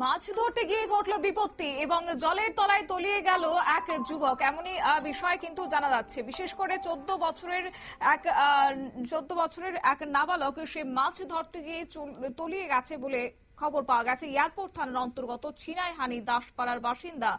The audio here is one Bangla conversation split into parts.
মাছ ধরতে গিয়ে ঘটল বিপত্তি এবং জলের তলায় তলিয়ে গেল এক যুবক, এমনই বিষয় কিন্তু জানা যাচ্ছে। বিশেষ করে 14 বছরের এক নাবালক সে মাছ ধরতে গিয়ে তলিয়ে গেছে বলে খবর পাওয়া গেছে। এয়ারপোর্ট থানার অন্তর্গত ছিনাইহানি দাসপাড়ার বাসিন্দা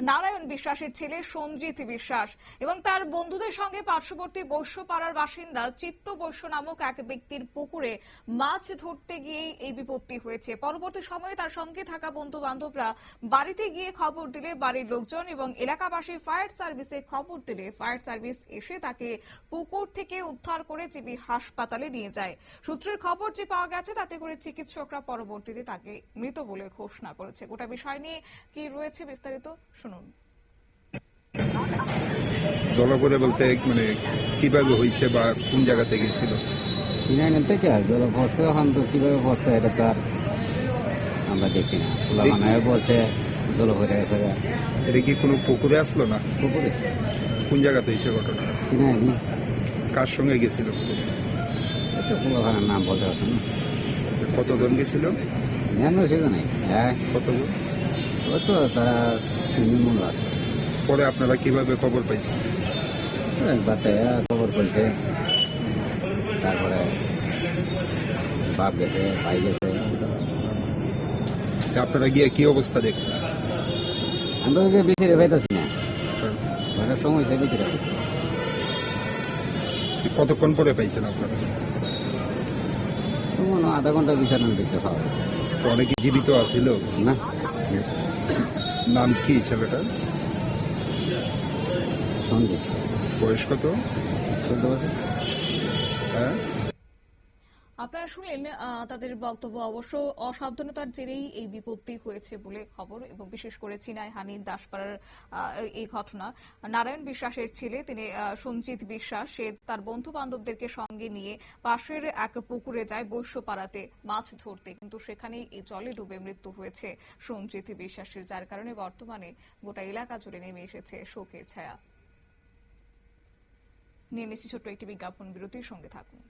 নারায়ণ বিশ্বাসের ছেলে সঞ্জিত বিশ্বাস এবং তার বন্ধুদের সঙ্গে পার্শ্ববর্তী বৈশ্যপাড়ার বাসিন্দা চিত্ত বৈশ্য নামক এক ব্যক্তির পুকুরে মাছ ধরতে গিয়ে এই বিপত্তি হয়েছে। পরবর্তী সময়ে তার সঙ্গে থাকা বন্ধু বান্ধবরা বাড়িতে গিয়ে খবর দিলে বাড়ির লোকজন এবং এলাকাবাসী ফায়ার সার্ভিসে খবর দিলে ফায়ার সার্ভিস এসে তাকে পুকুর থেকে উদ্ধার করে জিবি হাসপাতালে নিয়ে যায়। সূত্রের খবর যে পাওয়া গেছে তাতে করে চিকিৎসকরা পরবর্তীতে তাকে মৃত বলে ঘোষণা করেছে। গোটা বিষয় নিয়ে কি রয়েছে বিস্তারিত শুনুন। জলপথে বলতে মানে কিভাবে হয়েছে বা কোন জায়গাতে গেছিল? ছিনাইহানি থেকে জল পড়ছে, এখন তো কিভাবে পড়ছে এটা তো আর আমরা দেখছি না। খোলা বলছে জল হয়ে গেছে। এটা কি কোনো পুকুরে আসলো না? পুকুরে কোন জায়গাতে হয়েছে ঘটনা? ছিনাইহানি। কার সঙ্গে গেছিল পুকুরে? এটা খোলাখানার নাম বলতে পারতাম না। কতজন গেছিল? জানো সেটা নাই। হ্যাঁ, কতজন? ওই তো তারা 3 জন মূল্য আছে। পরে আপনারা কিভাবে খবর পাইছেন? বাচ্চারা খবর করছে, তারপরে বাপ গেছে, ভাই গেছে। আপনারা গিয়ে কি অবস্থা দেখছেন? আমরা ওকে বেশি পাইতেছি না, ঘরের সময় সে বেশি রাখি। কতক্ষণ পরে পাইছেন আপনারা? তখন আধা ঘন্টা বিছানা দেখতে পাওয়া গেছে। তো অনেকে জীবিত আছিল না? নাম কি ছেলেটার? সঞ্জিত। বয়স কত? 14 বছর। হ্যাঁ, আপনারা শুনলেন তাদের বক্তব্য। অবশ্য অসাবধানতার জেরেই এই বিপত্তি হয়েছে বলে খবর, এবং বিশেষ করে ছিনাইহানি দাসপাড়ার এই ঘটনা। নারায়ণ বিশ্বাসের ছেলে তিনি সঞ্জিত বিশ্বাস, সে তার বন্ধু বান্ধবদেরকে সঙ্গে নিয়ে পাশের এক পুকুরে যায় বৈশ্যপাড়াতে মাছ ধরতে, কিন্তু সেখানেই এই জলে ডুবে মৃত্যু হয়েছে সঞ্জিত বিশ্বাসের, যার কারণে বর্তমানে গোটা এলাকা জুড়ে নেমে এসেছে শোকের ছায়া। নিয়ে নিচ্ছি ছোট্ট একটি বিজ্ঞাপন বিরতির, সঙ্গে থাকুন।